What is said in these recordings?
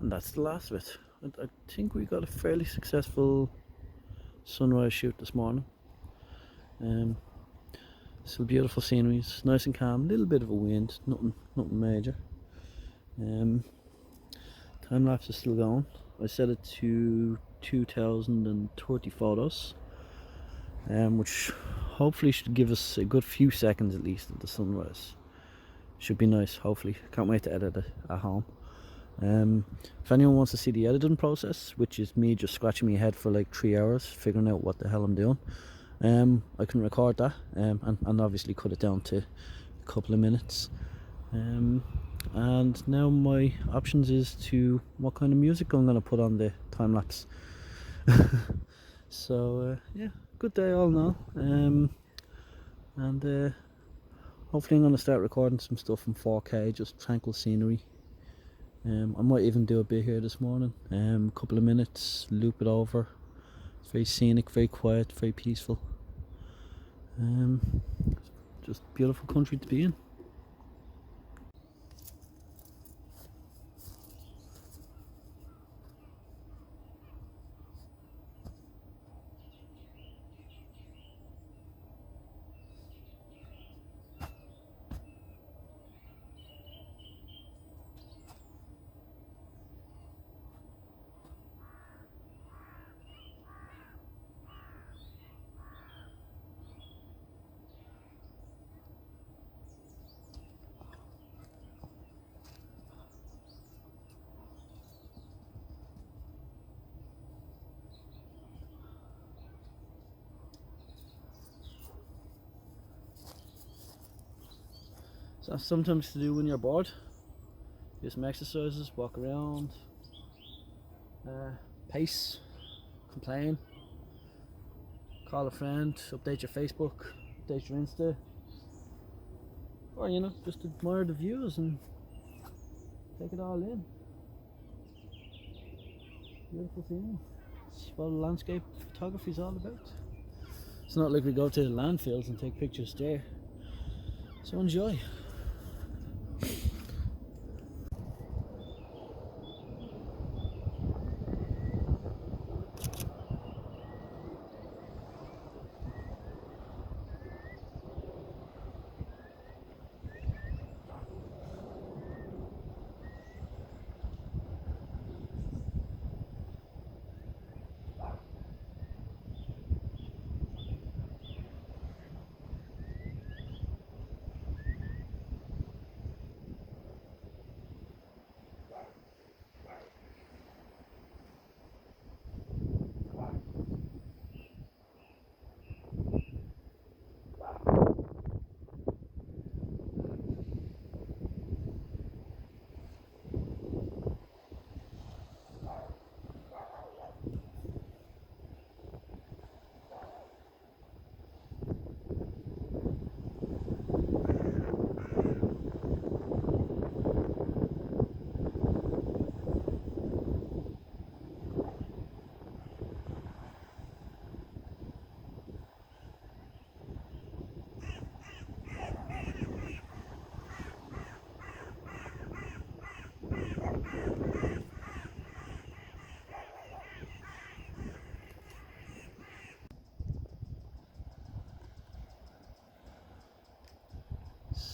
And that's the last of it. I think we got a fairly successful sunrise shoot this morning. Still beautiful sceneries, nice and calm, a little bit of a wind, nothing major. Time lapse is still going. I set it to 2030 photos, which hopefully should give us a good few seconds at least of the sunrise. Should be nice, hopefully. Can't wait to edit it at home. If anyone wants to see the editing process, which is me just scratching my head for like 3 hours figuring out what the hell I'm doing, I can record that and obviously cut it down to a couple of minutes. And now my options is to what kind of music I'm going to put on the time lapse. So yeah, good day all now. And hopefully I'm going to start recording some stuff in 4K, just tranquil scenery. I might even do a bit here this morning, a couple of minutes, loop it over. It's very scenic, very quiet, very peaceful. Just beautiful country to be in. So that's sometimes to do when you're bored. Do some exercises, walk around, pace, complain, call a friend, update your Facebook, update your Insta, or you know, just admire the views and take it all in. Beautiful scene. It's what landscape photography is all about. It's not like we go to the landfills and take pictures there. So enjoy.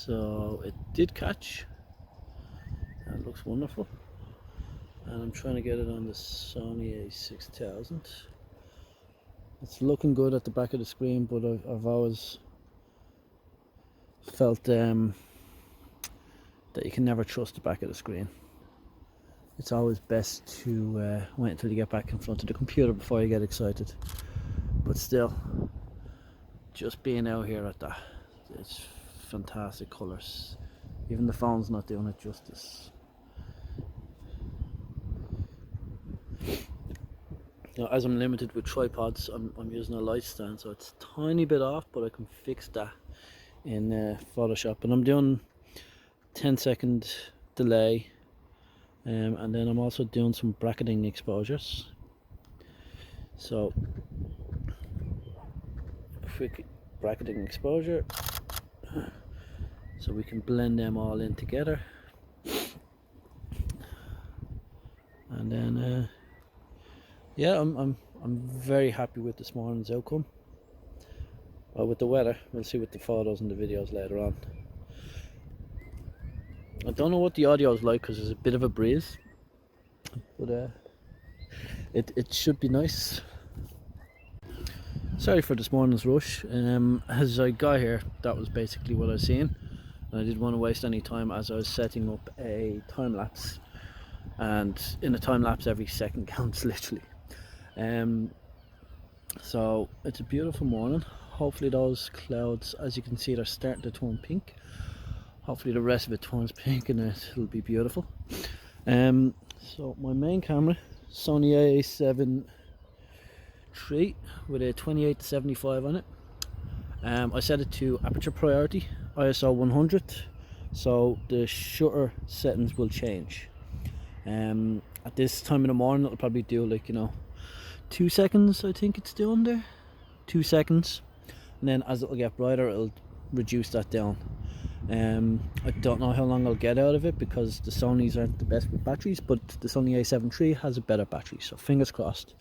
So it did catch. That looks wonderful. And I'm trying to get it on the Sony A6000. It's looking good at the back of the screen, but I've always felt that you can never trust the back of the screen. It's always best to wait until you get back in front of the computer before you get excited. But still, just being out here at that, it's fantastic colours. Even the phone's not doing it justice. Now, as I'm limited with tripods, I'm using a light stand, so it's a tiny bit off, but I can fix that in Photoshop. And I'm doing 10-second delay, and then I'm also doing some bracketing exposures. So, quick bracketing exposure, so we can blend them all in together. And then yeah, I'm very happy with this morning's outcome. With the weather, we'll see with the photos and the videos later on. I don't know what the audio is like because there's a bit of a breeze, but it should be nice. Sorry for this morning's rush. As I got here, that was basically what I was seeing, and I didn't want to waste any time as I was setting up a time lapse. And in a time lapse, every second counts, literally. So it's a beautiful morning. Hopefully those clouds, as you can see, they're starting to turn pink. Hopefully the rest of it turns pink and it'll be beautiful. So my main camera, Sony A7iii with a 28-75 on it. I set it to aperture priority, ISO 100, so the shutter settings will change. At this time in the morning it'll probably do, like, 2 seconds. I think it's doing there, 2 seconds, and then as it'll get brighter it'll reduce that down. I don't know how long I'll get out of it because the Sonys aren't the best with batteries, but the Sony A7iii has a better battery, so fingers crossed.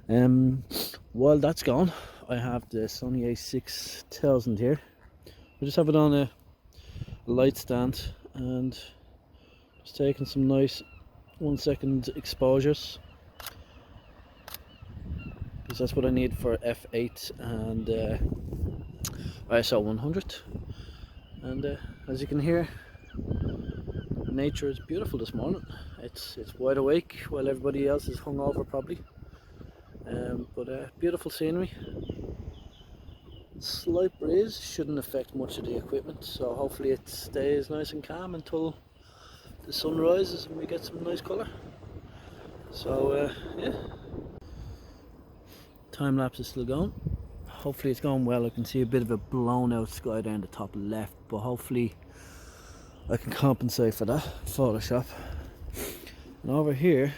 While that's gone, I have the Sony A6000 here. I just have it on a light stand and just taking some nice 1 second exposures, because that's what I need for f8 and ISO 100. And as you can hear, nature is beautiful this morning. It's wide awake while everybody else is hungover probably. But beautiful scenery. Slight breeze shouldn't affect much of the equipment, so hopefully it stays nice and calm until the sun rises and we get some nice colour. So yeah, time lapse is still going. Hopefully it's going well. I can see a bit of a blown out sky down the top left, but hopefully I can compensate for that Photoshop. And over here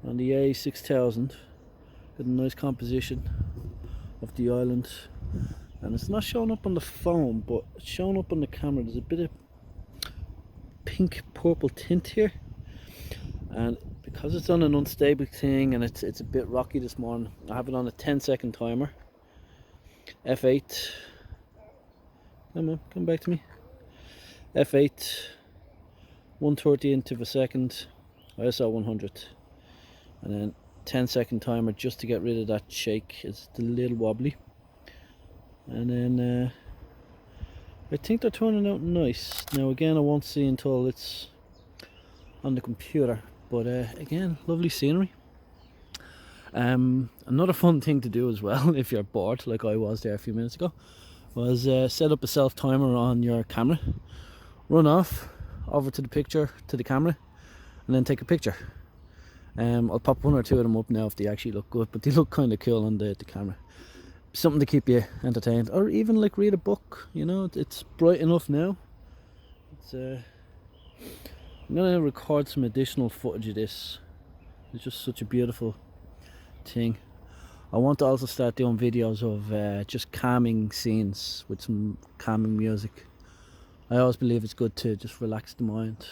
on the A6000, got a nice composition of the island, and it's not showing up on the phone but it's showing up on the camera. There's a bit of pink purple tint here, and because it's on an unstable thing and it's a bit rocky this morning, I have it on a 10-second timer. F8, come on, come back to me. F8, 1/30th of a second, ISO 100, and then 10-second timer just to get rid of that shake. It's a little wobbly, and then I think they're turning out nice. Now again, I won't see until it's on the computer, but again, lovely scenery. Another fun thing to do as well, if you're bored like I was there a few minutes ago, was set up a self timer on your camera, run off over to the picture, to the camera, and then take a picture. I'll pop one or two of them up now if they actually look good, but they look kind of cool on the camera. Something to keep you entertained, or even like read a book. It's bright enough now. I'm gonna record some additional footage of this. It's just such a beautiful thing. I want to also start doing videos of just calming scenes with some calming music. I always believe it's good to just relax the mind.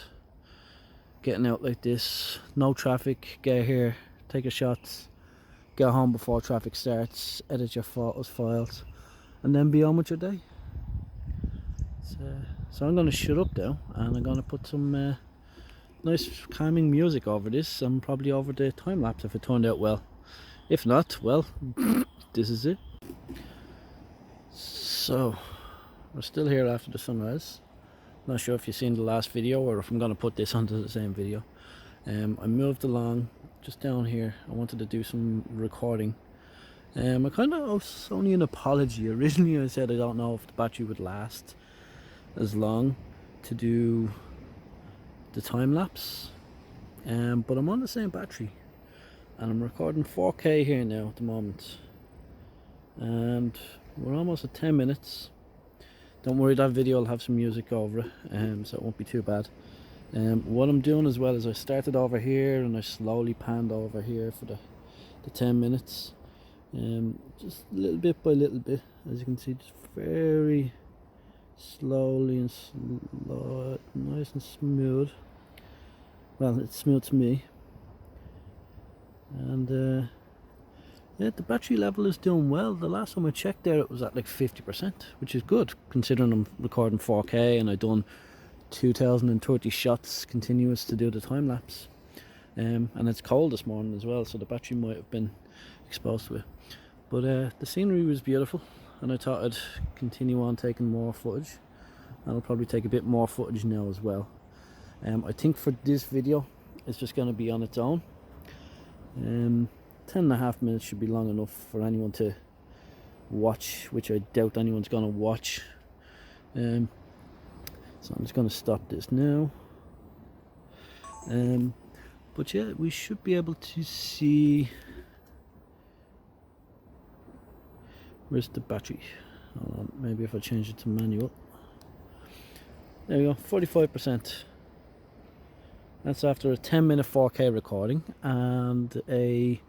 Getting out like this, no traffic, get here, take your shots, get home before traffic starts, edit your photos, files, and then be on with your day. So I'm going to shut up now, and I'm going to put some nice calming music over this, and probably over the time lapse if it turned out well. If not, well, this is it. So we're still here after the sunrise. Not sure if you've seen the last video or if I'm going to put this onto the same video. I moved along just down here. I wanted to do some recording. I kind of owe Sony an apology. Originally I said I don't know if the battery would last as long to do the time lapse, but I'm on the same battery and I'm recording 4K here now at the moment, and we're almost at 10 minutes. Don't worry, that video will have some music over it, so it won't be too bad. What I'm doing as well is I started over here and I slowly panned over here for the 10 minutes, just little bit by little bit, as you can see, just very slowly and slow, nice and smooth. Well, it's smooth to me. And yeah, the battery level is doing well. The last time I checked there, it was at like 50%, which is good considering I'm recording 4K and I've done 2030 shots continuous to do the time lapse. And it's cold this morning as well, so the battery might have been exposed to it. But the scenery was beautiful, and I thought I'd continue on taking more footage. And I'll probably take a bit more footage now as well. I think for this video, it's just going to be on its own. 10.5 minutes should be long enough for anyone to watch, which I doubt anyone's going to watch. So I'm just going to stop this now. But yeah, we should be able to see. Where's the battery? Hold on, maybe if I change it to manual. There we go, 45%. That's after a 10-minute 4K recording and I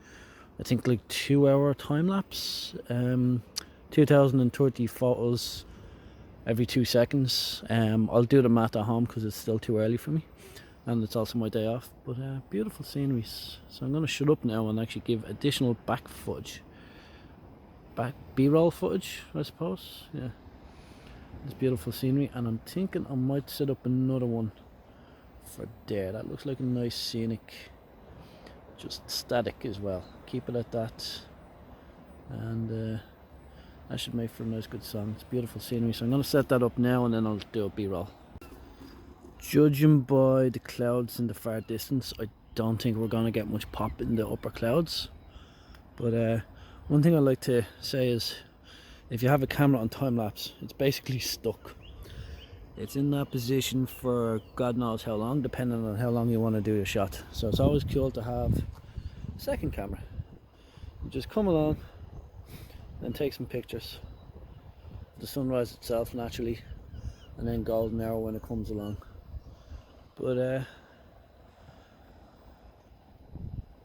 think like 2-hour time lapse. 2030 photos every 2 seconds. I'll do the math at home because it's still too early for me, and it's also my day off. But beautiful sceneries. So I'm going to shut up now and actually give additional back footage. B-roll footage, I suppose. Yeah, it's beautiful scenery, and I'm thinking I might set up another one for there. That looks like a nice scenic, just static as well. Keep it at that, and that should make for a nice good song. It's beautiful scenery, so I'm going to set that up now and then I'll do a B-roll. Judging by the clouds in the far distance, I don't think we're going to get much pop in the upper clouds. But one thing I like to say is, if you have a camera on time lapse, it's basically stuck. It's in that position for God knows how long, depending on how long you want to do your shot. So it's always cool to have a second camera. You just come along and take some pictures. The sunrise itself naturally, and then golden hour when it comes along. But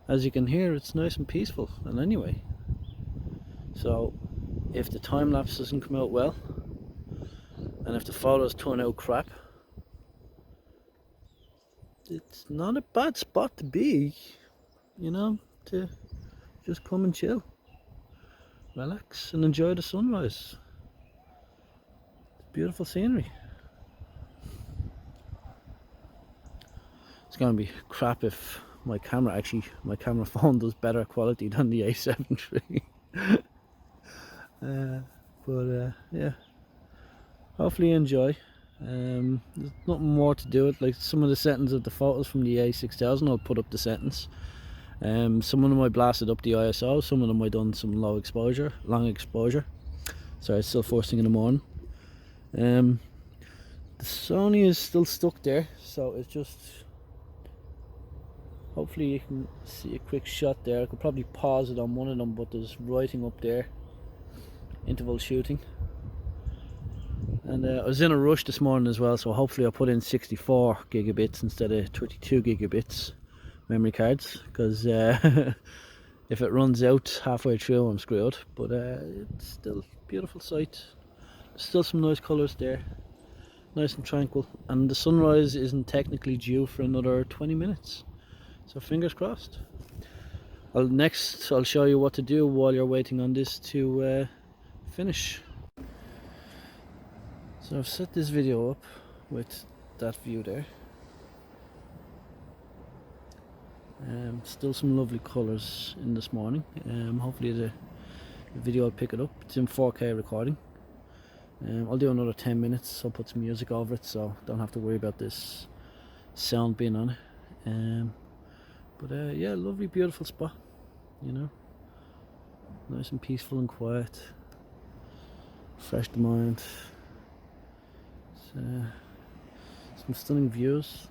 as you can hear, it's nice and peaceful. And anyway, so if the time lapse doesn't come out well, and if the photos turn out crap, it's not a bad spot to be, you know, to just come and chill, relax and enjoy the sunrise. It's beautiful scenery. It's gonna be crap if my camera phone does better quality than the A7iii. But yeah, hopefully you enjoy. There's nothing more to do it. Like some of the settings of the photos from the A6000, I'll put up the settings. Some of them I blasted up the ISO, some of them I done some long exposure. Sorry, it's still first thing in the morning. The Sony is still stuck there, so it's just, hopefully you can see a quick shot there. I could probably pause it on one of them, but there's writing up there, interval shooting. And I was in a rush this morning as well, so hopefully I'll put in 64 gigabits instead of 32 gigabits memory cards, because if it runs out halfway through I'm screwed. But it's still a beautiful sight. Still some nice colours there, nice and tranquil, and the sunrise isn't technically due for another 20 minutes, so fingers crossed. I'll show you what to do while you're waiting on this to finish. So I've set this video up with that view there. Still some lovely colours in this morning. Hopefully the video will pick it up. It's in 4K recording. I'll do another 10 minutes. I'll put some music over it, so don't have to worry about this sound being on it. But yeah, lovely, beautiful spot. You know, nice and peaceful and quiet. Fresh the mind. Some stunning views.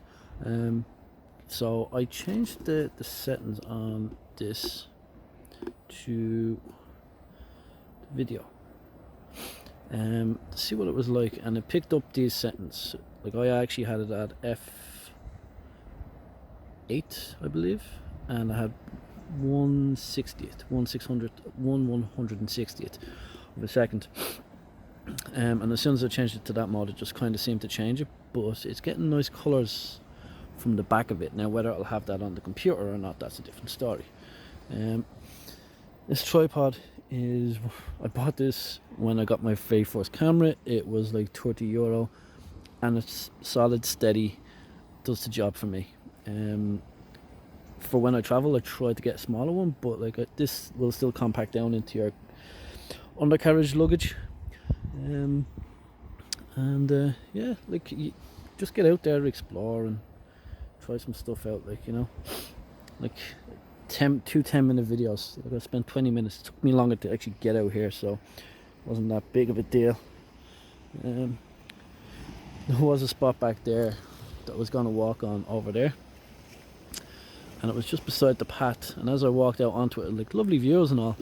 So I changed the settings on this to video to see what it was like, and it picked up these settings. Like I actually had it at f8, I believe, and I had 1/60th, 1/160th of a second. And as soon as I changed it to that mode, it just kind of seemed to change it, but it's getting nice colours from the back of it. Now whether I'll have that on the computer or not, that's a different story. This tripod is, I bought this when I got my very first camera. It was like €30, and it's solid, steady, does the job for me. For when I travel, I try to get a smaller one, but like this will still compact down into your undercarriage luggage. Yeah, like you just get out there, explore, and try some stuff out. Like, you know, like 2 10-minute videos. Like I spent 20 minutes. It took me longer to actually get out here, so it wasn't that big of a deal. There was a spot back there that I was going to walk on over there, and it was just beside the path. And as I walked out onto it, like lovely views and all,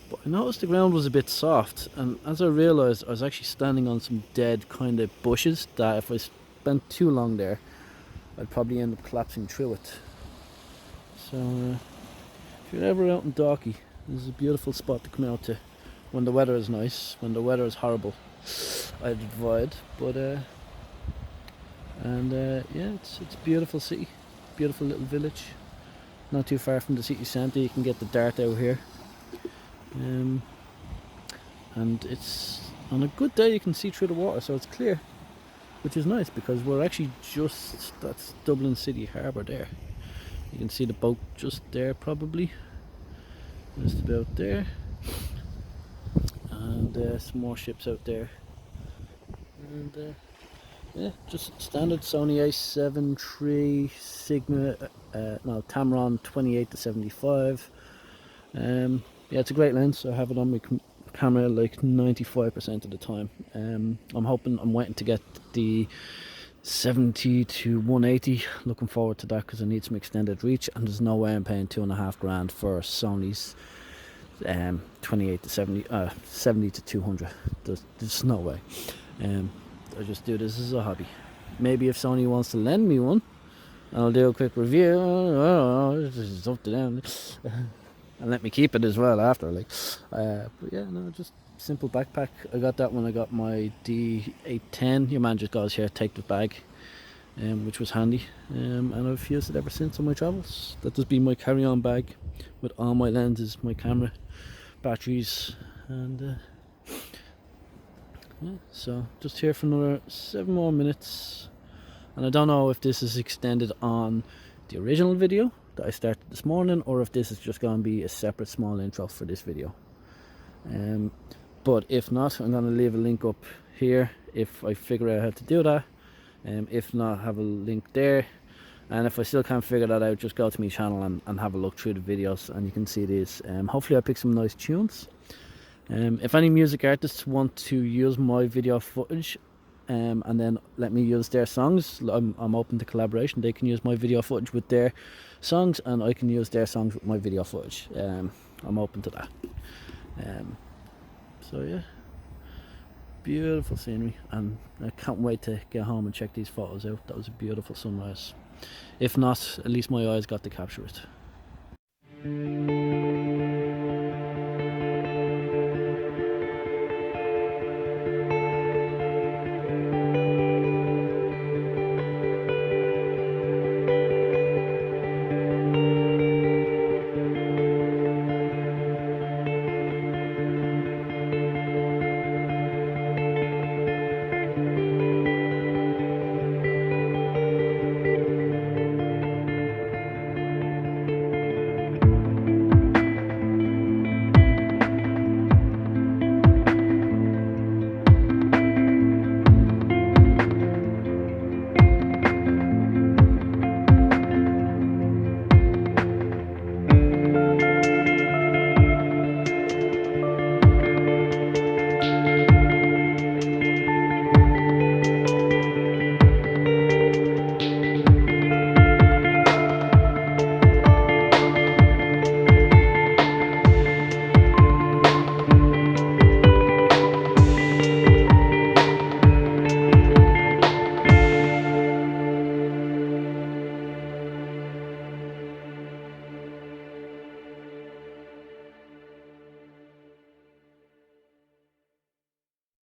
but I noticed the ground was a bit soft, and as I realised, I was actually standing on some dead kind of bushes that if I spent too long there, I'd probably end up collapsing through it. So if you're ever out in Dalkey, this is a beautiful spot to come out to when the weather is nice. When the weather is horrible, I'd avoid. But yeah, it's a beautiful city, beautiful little village, not too far from the city centre. You can get the Dart out here. And it's on a good day you can see through the water, so it's clear, which is nice because we're actually that's Dublin City Harbour there. You can see the boat just there, probably just about there, and some more ships out there. And yeah, just standard Sony A7iii Sigma, no, Tamron 28-75. Yeah, it's a great lens. I have it on my camera like 95% of the time. I'm waiting to get the 70-180. Looking forward to that because I need some extended reach, and there's no way I'm paying $2,500 for Sony's 70-200. There's no way. I just do this as a hobby. Maybe if Sony wants to lend me one, I'll do a quick review. It's up to them. And let me keep it as well after, like. But yeah, no, just simple backpack. I got that when I got my D810. Your man just goes here, take the bag, which was handy. And I've used it ever since on my travels. That has been my carry-on bag with all my lenses, my camera, batteries, and yeah. So just here for another 7 more minutes, and I don't know if this is extended on the original video that I started this morning, or if this is just going to be a separate small intro for this video. But if not, I'm going to leave a link up here if I figure out how to do that. If not, have a link there, and if I still can't figure that out, just go to my channel and have a look through the videos, and you can see these. Hopefully I pick some nice tunes. If any music artists want to use my video footage and then let me use their songs, I'm open to collaboration. They can use my video footage with their songs, and I can use their songs with my video footage. I'm open to that. So yeah, beautiful scenery, and I can't wait to get home and check these photos out. That was a beautiful sunrise. If not, at least my eyes got to capture it.